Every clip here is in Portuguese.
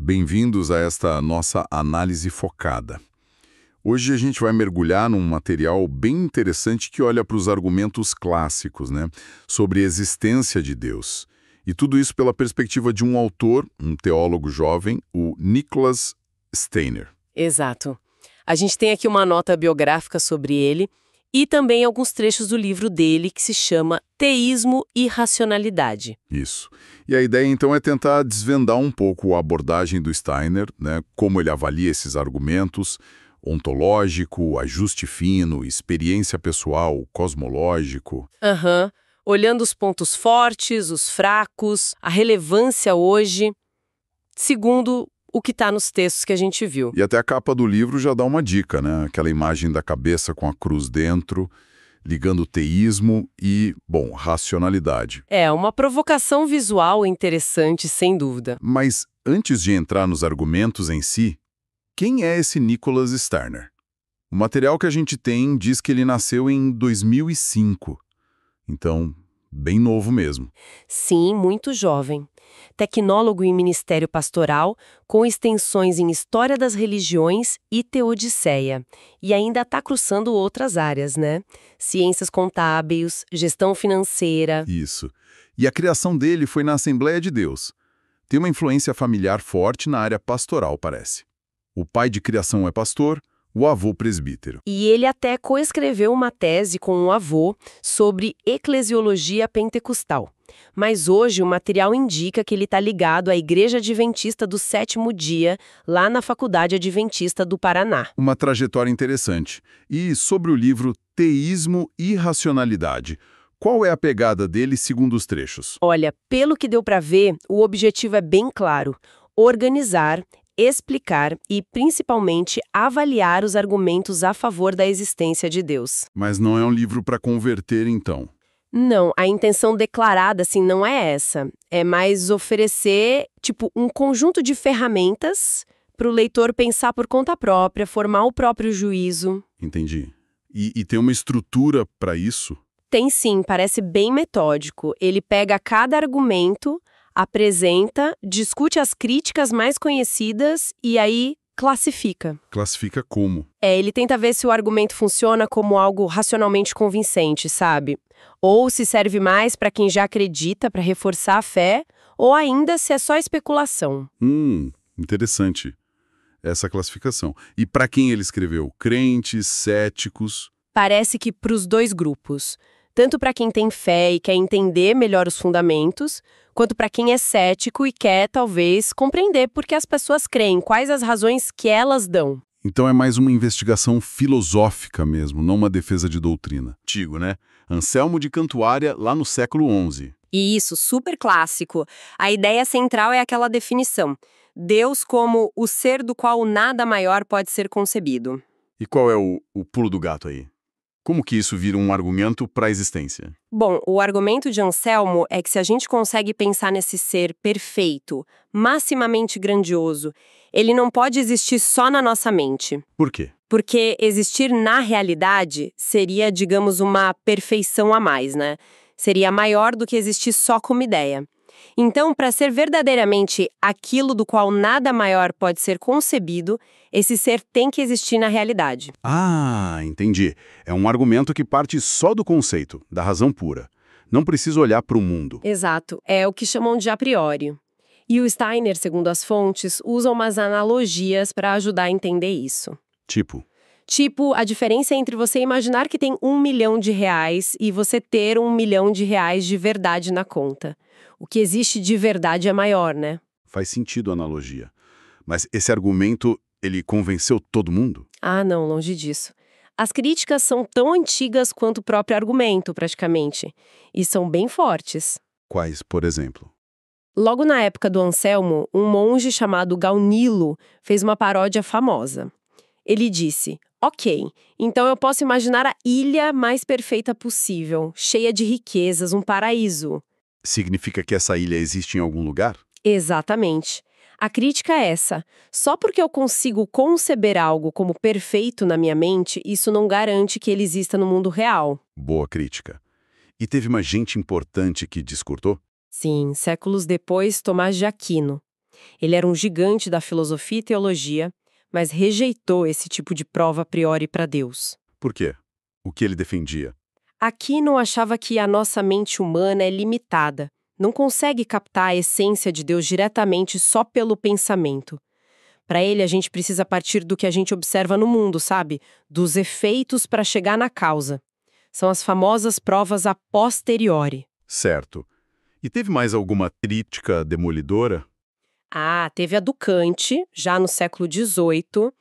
Bem-vindos a esta nossa análise focada. Hoje a gente vai mergulhar num material bem interessante que olha para os argumentos clássicos, sobre a existência de Deus. E tudo isso pela perspectiva de um autor, um teólogo jovem, o Nicholas Steiner. Exato. A gente tem aqui uma nota biográfica sobre ele e também alguns trechos do livro dele que se chama Teísmo e Racionalidade. Isso. E a ideia, então, é tentar desvendar um pouco a abordagem do Steiner, como ele avalia esses argumentos, ontológico, ajuste fino, experiência pessoal, cosmológico. Olhando os pontos fortes, os fracos, a relevância hoje, segundo o que está nos textos que a gente viu. E até a capa do livro já dá uma dica, Aquela imagem da cabeça com a cruz dentro, ligando teísmo e, racionalidade. É, uma provocação visual interessante, sem dúvida. Mas, antes de entrar nos argumentos em si, quem é esse Nicholas Steiner? O material que a gente tem diz que ele nasceu em 2005. Então, bem novo mesmo. Sim, muito jovem. Tecnólogo em Ministério Pastoral, com extensões em História das Religiões e Teodiceia. E ainda está cruzando outras áreas, Ciências contábeis, gestão financeira. Isso. E a criação dele foi na Assembleia de Deus. Tem uma influência familiar forte na área pastoral, parece. O pai de criação é pastor, o avô presbítero. E ele até coescreveu uma tese com o avô sobre eclesiologia pentecostal. Mas hoje o material indica que ele está ligado à Igreja Adventista do Sétimo Dia, lá na Faculdade Adventista do Paraná. Uma trajetória interessante. E sobre o livro Teísmo e Racionalidade, qual é a pegada dele segundo os trechos? Olha, pelo que deu para ver, o objetivo é bem claro: organizar, explicar e, principalmente, avaliar os argumentos a favor da existência de Deus. Mas não é um livro para converter, então? Não, a intenção declarada, não é essa. É mais oferecer, um conjunto de ferramentas para o leitor pensar por conta própria, formar o próprio juízo. Entendi. E tem uma estrutura para isso? Tem sim, parece bem metódico. Ele pega cada argumento, apresenta, discute as críticas mais conhecidas e aí classifica. Classifica como? Ele tenta ver se o argumento funciona como algo racionalmente convincente, sabe? Ou se serve mais para quem já acredita para reforçar a fé, ou ainda se é só especulação. Interessante essa classificação. E para quem ele escreveu? Crentes, céticos? Parece que para os dois grupos. Tanto para quem tem fé e quer entender melhor os fundamentos, quanto para quem é cético e quer, talvez, compreender por que as pessoas creem, quais as razões que elas dão. Então é mais uma investigação filosófica mesmo, não uma defesa de doutrina. Antigo, Anselmo de Cantuária, lá no século XI. Isso, super clássico. A ideia central é aquela definição: Deus como o ser do qual nada maior pode ser concebido. E qual é o pulo do gato aí? Como que isso vira um argumento para a existência? Bom, o argumento de Anselmo é que se a gente consegue pensar nesse ser perfeito, maximamente grandioso, ele não pode existir só na nossa mente. Por quê? Porque existir na realidade seria, digamos, uma perfeição a mais, Seria maior do que existir só como ideia. Então, para ser verdadeiramente aquilo do qual nada maior pode ser concebido, esse ser tem que existir na realidade. Ah, entendi. É um argumento que parte só do conceito, da razão pura. Não precisa olhar para o mundo. Exato. É o que chamam de a priori. E o Steiner, segundo as fontes, usa umas analogias para ajudar a entender isso. Tipo, a diferença entre você imaginar que tem R$1 milhão e você ter R$1 milhão de verdade na conta. O que existe de verdade é maior, Faz sentido a analogia. Mas esse argumento, ele convenceu todo mundo? Ah, não, longe disso. As críticas são tão antigas quanto o próprio argumento, praticamente. E são bem fortes. Quais, por exemplo? Logo na época do Anselmo, um monge chamado Gaunilo fez uma paródia famosa. Ele disse: ok, então eu posso imaginar a ilha mais perfeita possível, cheia de riquezas, um paraíso. Significa que essa ilha existe em algum lugar? Exatamente. A crítica é essa: só porque eu consigo conceber algo como perfeito na minha mente, isso não garante que ele exista no mundo real. Boa crítica. E teve uma gente importante que discordou? Sim, séculos depois, Tomás de Aquino. Ele era um gigante da filosofia e teologia, mas rejeitou esse tipo de prova a priori para Deus. Por quê? O que ele defendia? Aquino achava que a nossa mente humana é limitada, não consegue captar a essência de Deus diretamente só pelo pensamento. Para ele, a gente precisa partir do que a gente observa no mundo, sabe? Dos efeitos para chegar na causa. São as famosas provas a posteriori. Certo. E teve mais alguma crítica demolidora? Teve a do Kant, já no século XVIII.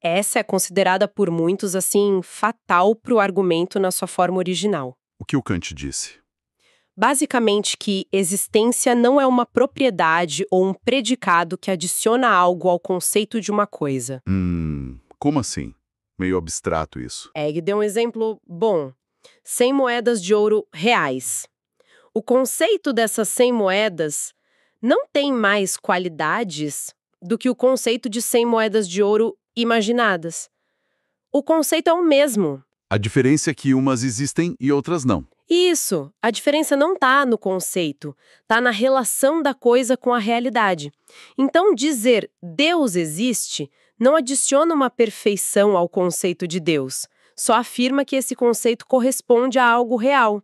Essa é considerada por muitos, assim, fatal para o argumento na sua forma original. O que o Kant disse? Basicamente que existência não é uma propriedade ou um predicado que adiciona algo ao conceito de uma coisa. Como assim? Meio abstrato isso. Ele deu um exemplo bom. 100 moedas de ouro reais. O conceito dessas 100 moedas não tem mais qualidades do que o conceito de 100 moedas de ouro imaginadas. O conceito é o mesmo. A diferença é que umas existem e outras não. Isso, a diferença não está no conceito, está na relação da coisa com a realidade. Então, dizer Deus existe não adiciona uma perfeição ao conceito de Deus, só afirma que esse conceito corresponde a algo real.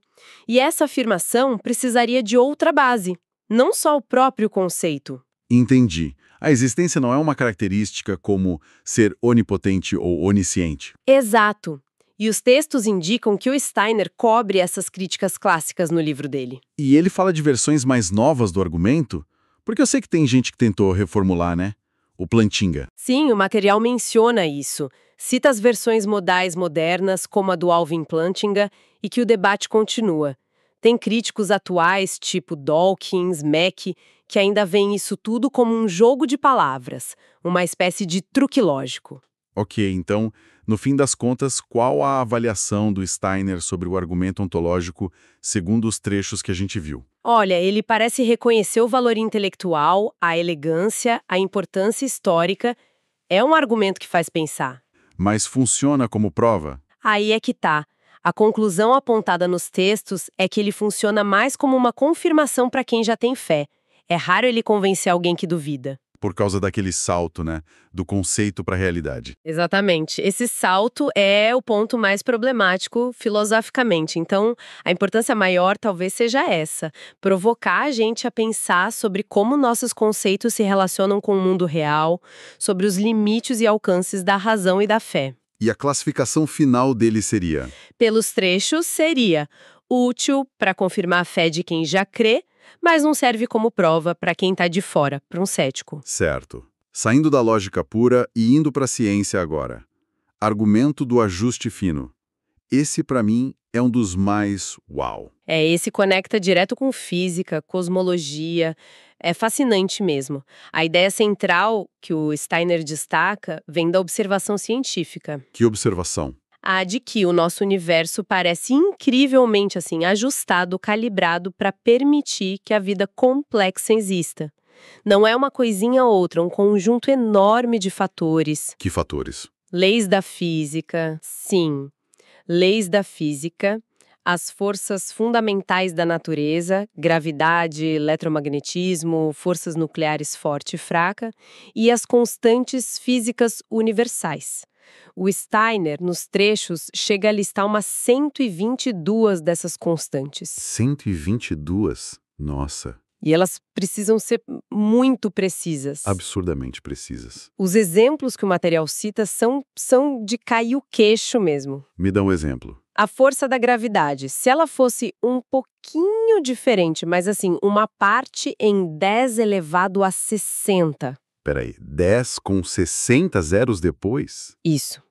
E essa afirmação precisaria de outra base, não só o próprio conceito. Entendi. A existência não é uma característica como ser onipotente ou onisciente. Exato. E os textos indicam que o Steiner cobre essas críticas clássicas no livro dele. E ele fala de versões mais novas do argumento? Porque eu sei que tem gente que tentou reformular, né? O Plantinga. Sim, o material menciona isso. Cita as versões modais modernas, como a do Alvin Plantinga, e que o debate continua. Tem críticos atuais, tipo Dawkins, Mack, que ainda veem isso tudo como um jogo de palavras, uma espécie de truque lógico. Ok, então, no fim das contas, qual a avaliação do Steiner sobre o argumento ontológico segundo os trechos que a gente viu? Olha, ele parece reconhecer o valor intelectual, a elegância, a importância histórica. É um argumento que faz pensar. Mas funciona como prova? Aí é que tá. A conclusão apontada nos textos é que ele funciona mais como uma confirmação para quem já tem fé. É raro ele convencer alguém que duvida. Por causa daquele salto, né? Do conceito para a realidade. Exatamente. Esse salto é o ponto mais problemático filosoficamente. Então, a importância maior talvez seja essa: provocar a gente a pensar sobre como nossos conceitos se relacionam com o mundo real, sobre os limites e alcances da razão e da fé. E a classificação final dele seria? Pelos trechos, seria útil para confirmar a fé de quem já crê, mas não serve como prova para quem está de fora, para um cético. Certo. Saindo da lógica pura e indo para a ciência agora. Argumento do ajuste fino. Esse, para mim, é um dos mais uau. Esse conecta direto com física, cosmologia. É fascinante mesmo. A ideia central que o Steiner destaca vem da observação científica. Que observação? A de que o nosso universo parece incrivelmente ajustado, calibrado para permitir que a vida complexa exista. Não é uma coisinha ou outra, um conjunto enorme de fatores. Que fatores? Leis da física, sim. Leis da física, as forças fundamentais da natureza, gravidade, eletromagnetismo, forças nucleares forte e fraca, e as constantes físicas universais. O Steiner, nos trechos, chega a listar umas 122 dessas constantes. 122? Nossa. E elas precisam ser muito precisas. Absurdamente precisas. Os exemplos que o material cita são de cair o queixo mesmo. Me dá um exemplo. A força da gravidade, se ela fosse um pouquinho diferente, mas uma parte em 10 elevado a 60. Peraí, 10 com 60 zeros depois? Isso.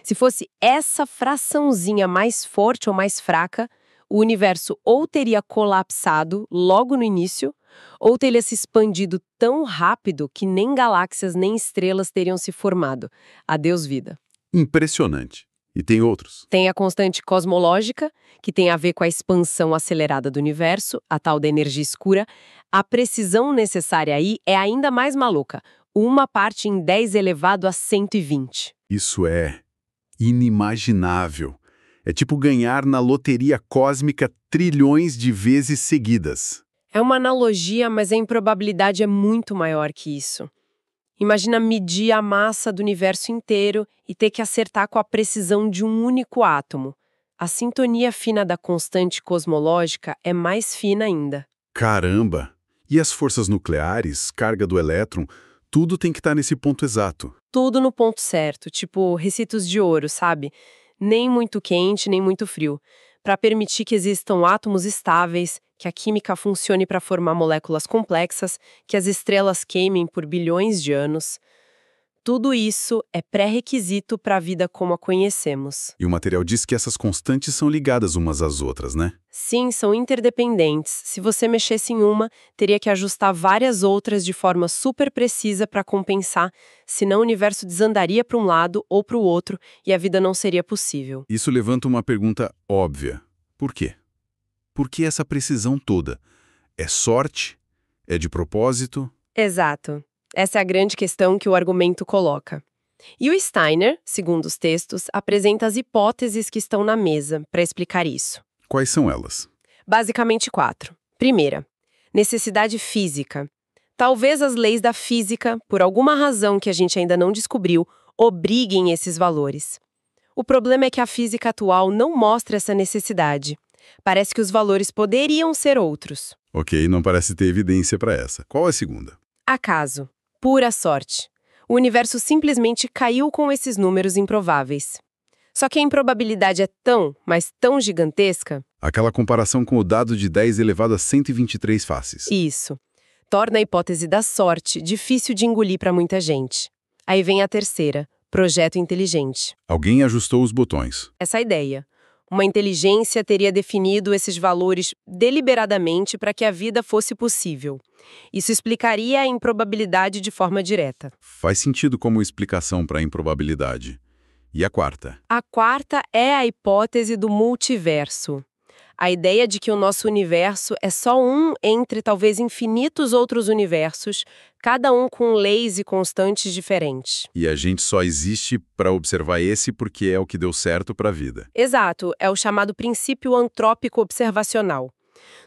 Se fosse essa fraçãozinha mais forte ou mais fraca, o universo ou teria colapsado logo no início, ou teria se expandido tão rápido que nem galáxias nem estrelas teriam se formado. Adeus, vida. Impressionante. E tem outros? Tem a constante cosmológica, que tem a ver com a expansão acelerada do universo, a tal da energia escura. A precisão necessária aí é ainda mais maluca. Uma parte em 10 elevado a 120. Isso é inimaginável. É tipo ganhar na loteria cósmica trilhões de vezes seguidas. É uma analogia, mas a improbabilidade é muito maior que isso. Imagina medir a massa do universo inteiro e ter que acertar com a precisão de um único átomo. A sintonia fina da constante cosmológica é mais fina ainda. Caramba! E as forças nucleares, carga do elétron, tudo tem que estar nesse ponto exato. Tudo no ponto certo, tipo recitos de ouro, sabe? Nem muito quente, nem muito frio, para permitir que existam átomos estáveis, que a química funcione para formar moléculas complexas, que as estrelas queimem por bilhões de anos. Tudo isso é pré-requisito para a vida como a conhecemos. E o material diz que essas constantes são ligadas umas às outras, né? Sim, são interdependentes. Se você mexesse em uma, teria que ajustar várias outras de forma super precisa para compensar, senão o universo desandaria para um lado ou para o outro e a vida não seria possível. Isso levanta uma pergunta óbvia. Por quê? Por que essa precisão toda? É sorte? É de propósito? Exato. Essa é a grande questão que o argumento coloca. E o Steiner, segundo os textos, apresenta as hipóteses que estão na mesa para explicar isso. Quais são elas? Basicamente 4. Primeira, necessidade física. Talvez as leis da física, por alguma razão que a gente ainda não descobriu, obriguem esses valores. O problema é que a física atual não mostra essa necessidade. Parece que os valores poderiam ser outros. Ok, não parece ter evidência para essa. Qual é a segunda? Acaso. Pura sorte. O universo simplesmente caiu com esses números improváveis. Só que a improbabilidade é tão, mas tão gigantesca. Aquela comparação com o dado de 10 elevado a 123 faces. Isso. Torna a hipótese da sorte difícil de engolir para muita gente. Aí vem a terceira, projeto inteligente. Alguém ajustou os botões. Essa ideia. Uma inteligência teria definido esses valores deliberadamente para que a vida fosse possível. Isso explicaria a improbabilidade de forma direta. Faz sentido como explicação para a improbabilidade. E a quarta? A quarta é a hipótese do multiverso. A ideia de que o nosso universo é só um entre talvez infinitos outros universos, cada um com leis e constantes diferentes. E a gente só existe para observar esse porque é o que deu certo para a vida. Exato, é o chamado princípio antrópico observacional.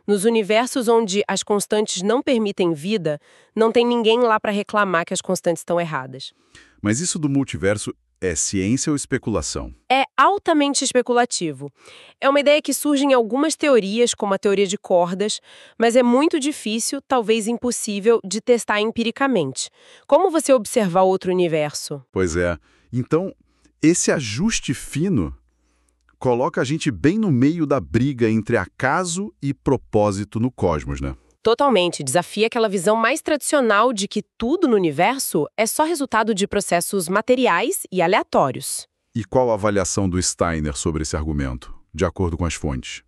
Nos universos onde as constantes não permitem vida, não tem ninguém lá para reclamar que as constantes estão erradas. Mas isso do multiverso é ciência ou especulação? É altamente especulativo. É uma ideia que surge em algumas teorias, como a teoria de cordas, mas é muito difícil, talvez impossível, de testar empiricamente. Como você observar outro universo? Pois é. Então, esse ajuste fino coloca a gente bem no meio da briga entre acaso e propósito no cosmos, né? Totalmente, desafia aquela visão mais tradicional de que tudo no universo é só resultado de processos materiais e aleatórios. E qual a avaliação do Steiner sobre esse argumento, de acordo com as fontes?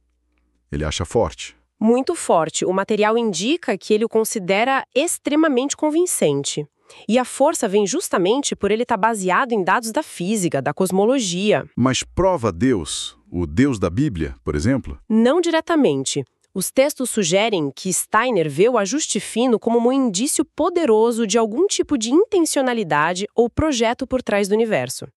Ele acha forte? Muito forte. O material indica que ele o considera extremamente convincente. E a força vem justamente por ele estar baseado em dados da física, da cosmologia. Mas prova Deus, o Deus da Bíblia, por exemplo? Não diretamente. Os textos sugerem que Steiner vê o ajuste fino como um indício poderoso de algum tipo de intencionalidade ou projeto por trás do universo.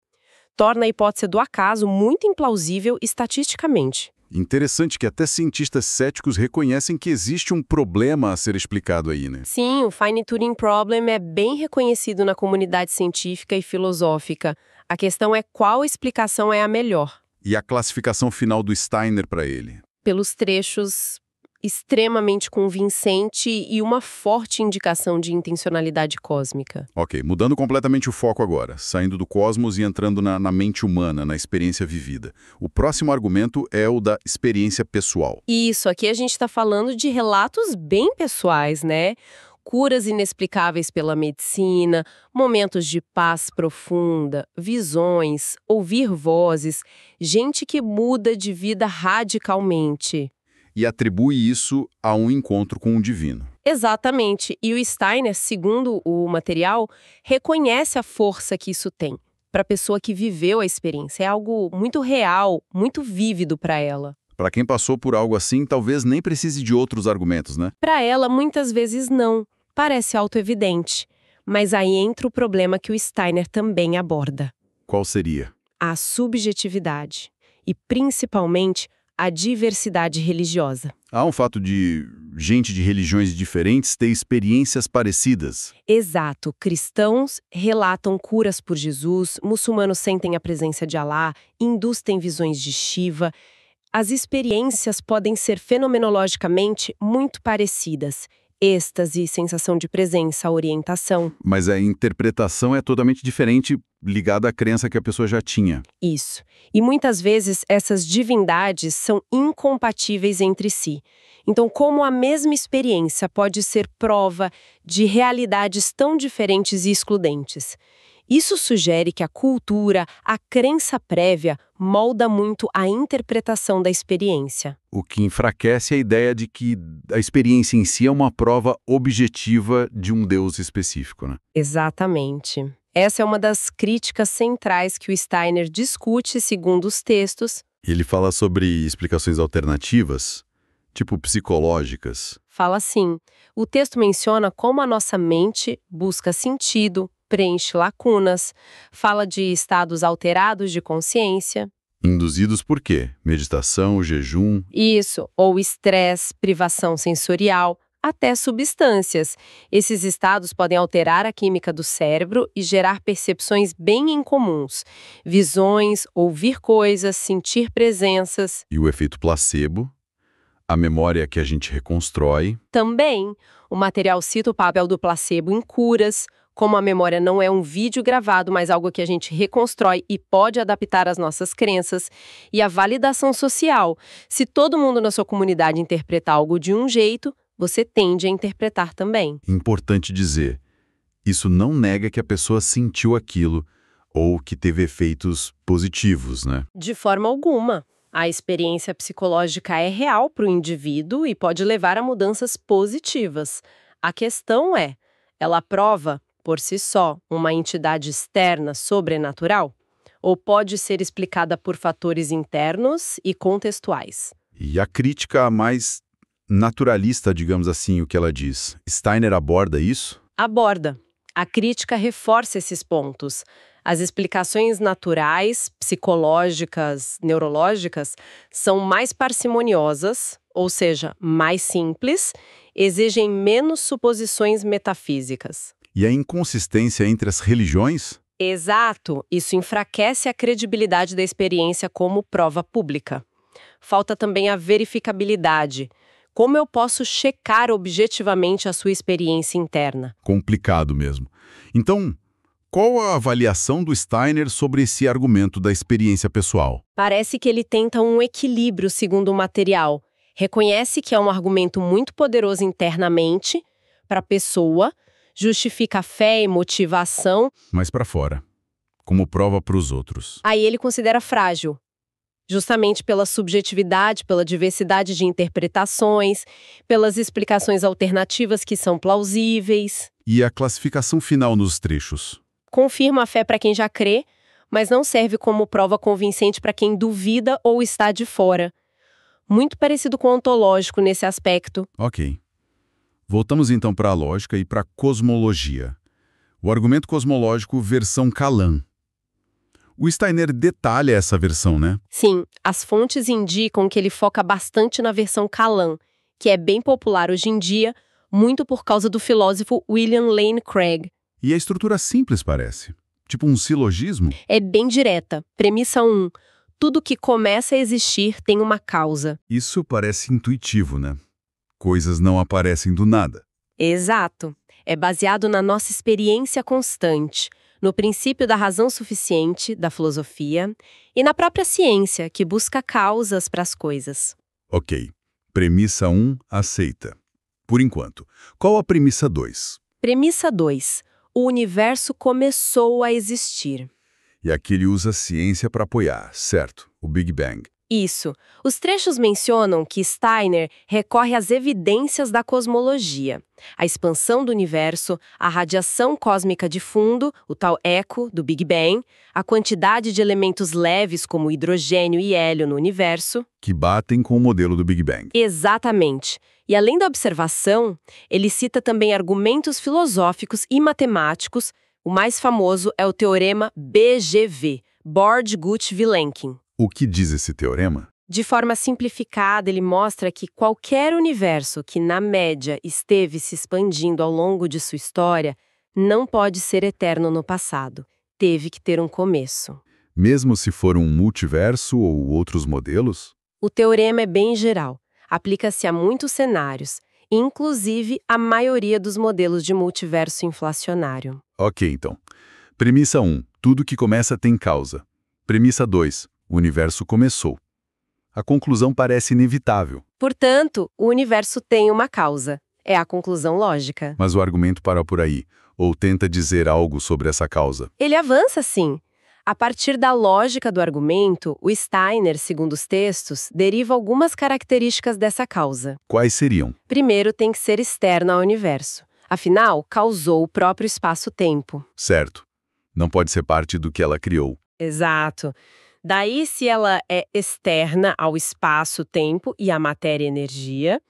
Torna a hipótese do acaso muito implausível estatisticamente. Interessante que até cientistas céticos reconhecem que existe um problema a ser explicado aí, né? Sim, o Fine Turing Problem é bem reconhecido na comunidade científica e filosófica. A questão é qual explicação é a melhor. E a classificação final do Steiner para ele? Pelos trechos extremamente convincente e uma forte indicação de intencionalidade cósmica. Ok, mudando completamente o foco agora, saindo do cosmos e entrando na mente humana, na experiência vivida. O próximo argumento é o da experiência pessoal. Isso, aqui a gente está falando de relatos bem pessoais, né? Curas inexplicáveis pela medicina, momentos de paz profunda, visões, ouvir vozes, gente que muda de vida radicalmente. E atribui isso a um encontro com o divino. Exatamente. E o Steiner, segundo o material, reconhece a força que isso tem para a pessoa que viveu a experiência. É algo muito real, muito vívido para ela. Para quem passou por algo assim, talvez nem precise de outros argumentos, né? Para ela, muitas vezes não. Parece autoevidente. Mas aí entra o problema que o Steiner também aborda. Qual seria? A subjetividade. E, principalmente, a diversidade religiosa. Há um fato de gente de religiões diferentes ter experiências parecidas. Exato. Cristãos relatam curas por Jesus, muçulmanos sentem a presença de Alá, hindus têm visões de Shiva. As experiências podem ser fenomenologicamente muito parecidas. Êxtase, sensação de presença, orientação. Mas a interpretação é totalmente diferente, ligada à crença que a pessoa já tinha. Isso. E muitas vezes essas divindades são incompatíveis entre si. Então, como a mesma experiência pode ser prova de realidades tão diferentes e excludentes? Isso sugere que a cultura, a crença prévia, molda muito a interpretação da experiência. O que enfraquece a ideia de que a experiência em si é uma prova objetiva de um Deus específico, né? Exatamente. Essa é uma das críticas centrais que o Steiner discute segundo os textos. Ele fala sobre explicações alternativas, tipo psicológicas. Fala assim, o texto menciona como a nossa mente busca sentido, preenche lacunas, fala de estados alterados de consciência. Induzidos por quê? Meditação, jejum? Isso, ou estresse, privação sensorial, até substâncias. Esses estados podem alterar a química do cérebro e gerar percepções bem incomuns. Visões, ouvir coisas, sentir presenças. E o efeito placebo? A memória que a gente reconstrói? Também, o material cita o papel do placebo em curas. Como a memória não é um vídeo gravado, mas algo que a gente reconstrói e pode adaptar às nossas crenças. E a validação social. Se todo mundo na sua comunidade interpretar algo de um jeito, você tende a interpretar também. Importante dizer, isso não nega que a pessoa sentiu aquilo ou que teve efeitos positivos, né? De forma alguma. A experiência psicológica é real para o indivíduo e pode levar a mudanças positivas. A questão é, ela prova por si só, uma entidade externa sobrenatural? Ou pode ser explicada por fatores internos e contextuais? E a crítica mais naturalista, digamos assim, o que ela diz. Steiner aborda isso? Aborda. A crítica reforça esses pontos. As explicações naturais, psicológicas, neurológicas, são mais parcimoniosas, ou seja, mais simples, exigem menos suposições metafísicas. E a inconsistência entre as religiões? Exato. Isso enfraquece a credibilidade da experiência como prova pública. Falta também a verificabilidade. Como eu posso checar objetivamente a sua experiência interna? Complicado mesmo. Então, qual a avaliação do Steiner sobre esse argumento da experiência pessoal? Parece que ele tenta um equilíbrio segundo o material. Reconhece que é um argumento muito poderoso internamente para a pessoa, justifica a fé e motivação. Mas para fora, como prova para os outros. Aí ele considera frágil, justamente pela subjetividade, pela diversidade de interpretações, pelas explicações alternativas que são plausíveis. E a classificação final nos trechos? Confirma a fé para quem já crê, mas não serve como prova convincente para quem duvida ou está de fora. Muito parecido com o ontológico nesse aspecto. Ok. Voltamos então para a lógica e para a cosmologia. O argumento cosmológico versão Kalam. O Steiner detalha essa versão, né? Sim, as fontes indicam que ele foca bastante na versão Kalam, que é bem popular hoje em dia, muito por causa do filósofo William Lane Craig. E a estrutura simples parece. Tipo um silogismo? É bem direta. Premissa 1. Tudo que começa a existir tem uma causa. Isso parece intuitivo, né? Coisas não aparecem do nada. Exato. É baseado na nossa experiência constante, no princípio da razão suficiente, da filosofia, e na própria ciência, que busca causas para as coisas. Ok. Premissa 1, aceita. Por enquanto. Qual a premissa 2? Premissa 2. O universo começou a existir. E aqui ele usa a ciência para apoiar, certo? O Big Bang. Isso. Os trechos mencionam que Steiner recorre às evidências da cosmologia, a expansão do universo, a radiação cósmica de fundo, o tal eco do Big Bang, a quantidade de elementos leves como hidrogênio e hélio no universo. Que batem com o modelo do Big Bang. Exatamente. E além da observação, ele cita também argumentos filosóficos e matemáticos. O mais famoso é o teorema BGV, Borg-Gut-Vilenkin. O que diz esse teorema? De forma simplificada, ele mostra que qualquer universo que, na média, esteve se expandindo ao longo de sua história, não pode ser eterno no passado. Teve que ter um começo. Mesmo se for um multiverso ou outros modelos? O teorema é bem geral. Aplica-se a muitos cenários, inclusive a maioria dos modelos de multiverso inflacionário. Ok, então. Premissa 1. Tudo que começa tem causa. Premissa 2. O universo começou. A conclusão parece inevitável. Portanto, o universo tem uma causa. É a conclusão lógica. Mas o argumento para por aí, ou tenta dizer algo sobre essa causa. Ele avança, sim. A partir da lógica do argumento, o Steiner, segundo os textos, deriva algumas características dessa causa. Quais seriam? Primeiro, tem que ser externa ao universo. Afinal, causou o próprio espaço-tempo. Certo. Não pode ser parte do que ela criou. Exato. Daí, se ela é externa ao espaço-tempo e à matéria-energia,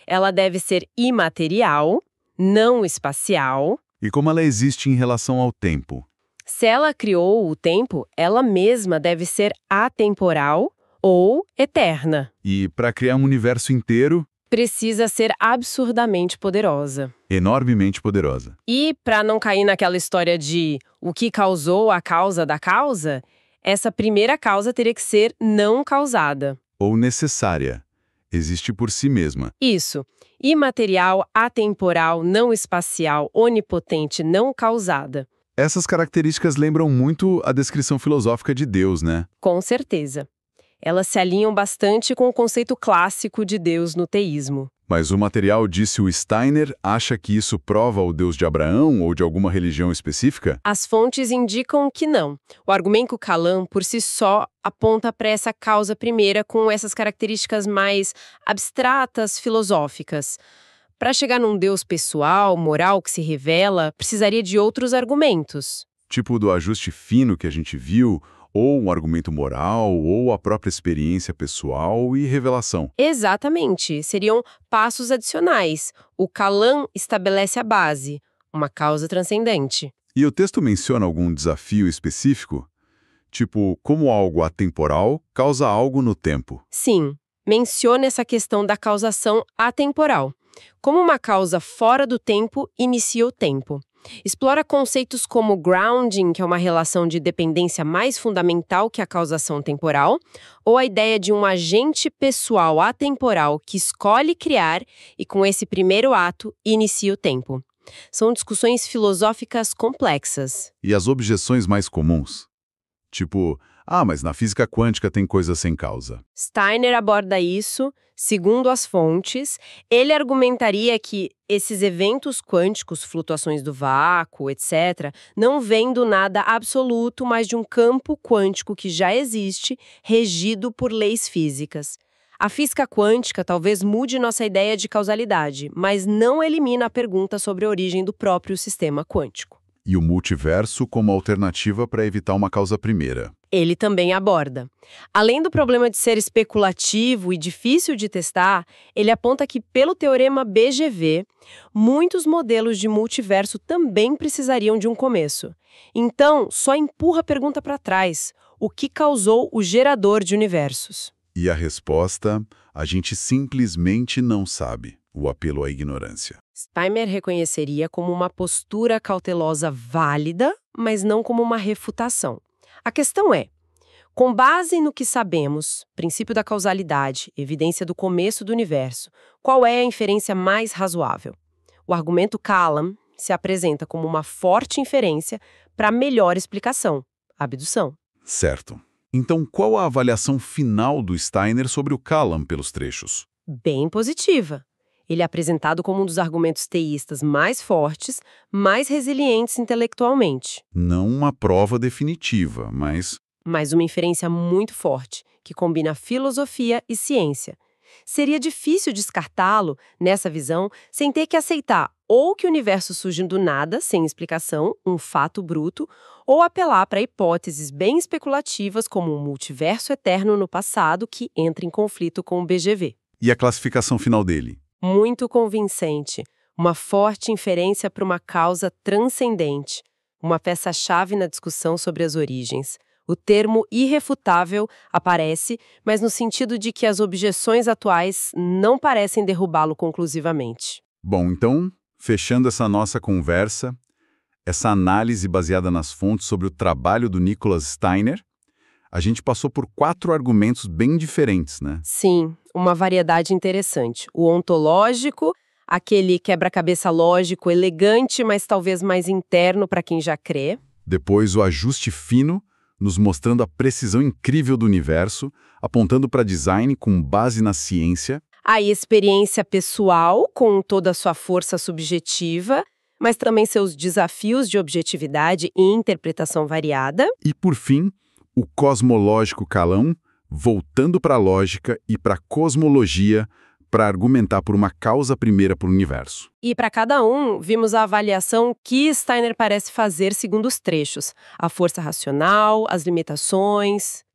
ela deve ser imaterial, não espacial. E como ela existe em relação ao tempo? Se ela criou o tempo, ela mesma deve ser atemporal ou eterna. E para criar um universo inteiro? Precisa ser absurdamente poderosa. Enormemente poderosa. E, para não cair naquela história de o que causou a causa da causa, essa primeira causa teria que ser não causada. Ou necessária. Existe por si mesma. Isso. Imaterial, atemporal, não espacial, onipotente, não causada. Essas características lembram muito a descrição filosófica de Deus, né? Com certeza. Elas se alinham bastante com o conceito clássico de Deus no teísmo. Mas o material, disse o Steiner, acha que isso prova o Deus de Abraão ou de alguma religião específica? As fontes indicam que não. O argumento Kalam, por si só, aponta para essa causa primeira com essas características mais abstratas, filosóficas. Para chegar num Deus pessoal, moral que se revela, precisaria de outros argumentos. Tipo do ajuste fino que a gente viu, ou um argumento moral, ou a própria experiência pessoal e revelação. Exatamente. Seriam passos adicionais. O Kalam estabelece a base, uma causa transcendente. E o texto menciona algum desafio específico? Tipo, como algo atemporal causa algo no tempo. Sim, menciona essa questão da causação atemporal. Como uma causa fora do tempo inicia o tempo. Explora conceitos como grounding, que é uma relação de dependência mais fundamental que a causação temporal, ou a ideia de um agente pessoal atemporal que escolhe criar e, com esse primeiro ato, inicia o tempo. São discussões filosóficas complexas. E as objeções mais comuns? Tipo, mas na física quântica tem coisa sem causa. Steiner aborda isso. Segundo as fontes, ele argumentaria que esses eventos quânticos, flutuações do vácuo, etc., não vêm do nada absoluto, mas de um campo quântico que já existe, regido por leis físicas. A física quântica talvez mude nossa ideia de causalidade, mas não elimina a pergunta sobre a origem do próprio sistema quântico. E o multiverso como alternativa para evitar uma causa primeira. Ele também aborda. Além do problema de ser especulativo e difícil de testar, ele aponta que, pelo teorema BGV, muitos modelos de multiverso também precisariam de um começo. Então, só empurra a pergunta para trás: o que causou o gerador de universos? E a resposta, a gente simplesmente não sabe. O apelo à ignorância. Steiner reconheceria como uma postura cautelosa válida, mas não como uma refutação. A questão é, com base no que sabemos, princípio da causalidade, evidência do começo do universo, qual é a inferência mais razoável? O argumento Kalam se apresenta como uma forte inferência para melhor explicação, a abdução. Certo. Então, qual a avaliação final do Steiner sobre o Kalam pelos trechos? Bem positiva. Ele é apresentado como um dos argumentos teístas mais fortes, mais resilientes intelectualmente. Não uma prova definitiva, mas uma inferência muito forte, que combina filosofia e ciência. Seria difícil descartá-lo, nessa visão, sem ter que aceitar ou que o universo surge do nada, sem explicação, um fato bruto, ou apelar para hipóteses bem especulativas como um multiverso eterno no passado que entra em conflito com o BGV. E a classificação final dele? Muito convincente. Uma forte inferência para uma causa transcendente. Uma peça-chave na discussão sobre as origens. O termo irrefutável aparece, mas no sentido de que as objeções atuais não parecem derrubá-lo conclusivamente. Bom, então, fechando essa nossa conversa, essa análise baseada nas fontes sobre o trabalho do Nicholas Steiner, a gente passou por 4 argumentos bem diferentes, né? Sim, uma variedade interessante. O ontológico, aquele quebra-cabeça lógico, elegante, mas talvez mais interno para quem já crê. Depois, o ajuste fino, nos mostrando a precisão incrível do universo, apontando para design com base na ciência. A experiência pessoal, com toda a sua força subjetiva, mas também seus desafios de objetividade e interpretação variada. E, por fim, o cosmológico calão, voltando para a lógica e para a cosmologia, para argumentar por uma causa primeira para o universo. E para cada um, vimos a avaliação que Steiner parece fazer segundo os trechos. A força racional, as limitações.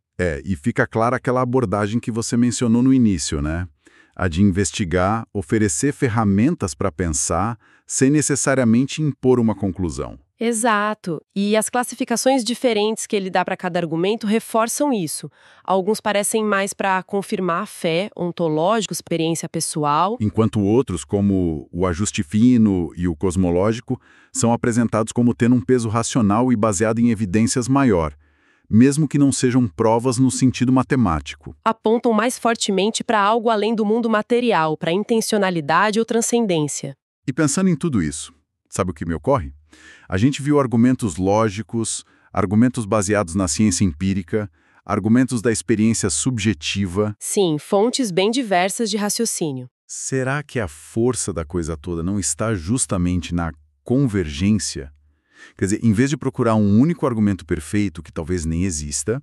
E fica clara aquela abordagem que você mencionou no início, né? A de investigar, oferecer ferramentas para pensar, sem necessariamente impor uma conclusão. Exato. E as classificações diferentes que ele dá para cada argumento reforçam isso. Alguns parecem mais para confirmar a fé, ontológico, experiência pessoal. Enquanto outros, como o ajuste fino e o cosmológico, são apresentados como tendo um peso racional e baseado em evidências maior, mesmo que não sejam provas no sentido matemático. Apontam mais fortemente para algo além do mundo material, para intencionalidade ou transcendência. E pensando em tudo isso, sabe o que me ocorre? A gente viu argumentos lógicos, argumentos baseados na ciência empírica, argumentos da experiência subjetiva. Sim, fontes bem diversas de raciocínio. Será que a força da coisa toda não está justamente na convergência? Quer dizer, em vez de procurar um único argumento perfeito, que talvez nem exista...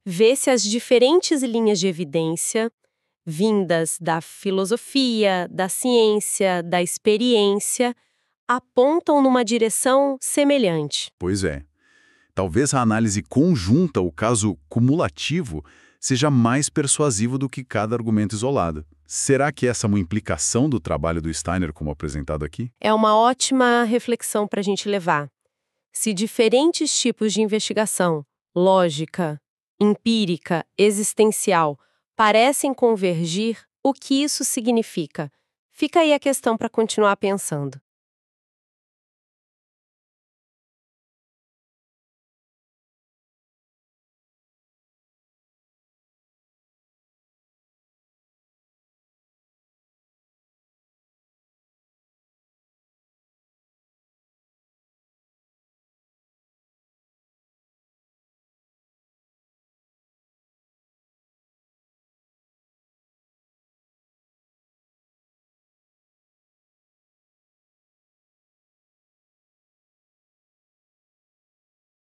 Ver se as diferentes linhas de evidência, vindas da filosofia, da ciência, da experiência, apontam numa direção semelhante. Pois é. Talvez a análise conjunta, o caso cumulativo, seja mais persuasivo do que cada argumento isolado. Será que essa é uma implicação do trabalho do Steiner como apresentado aqui? É uma ótima reflexão para a gente levar. Se diferentes tipos de investigação, lógica, empírica, existencial, parecem convergir, o que isso significa? Fica aí a questão para continuar pensando.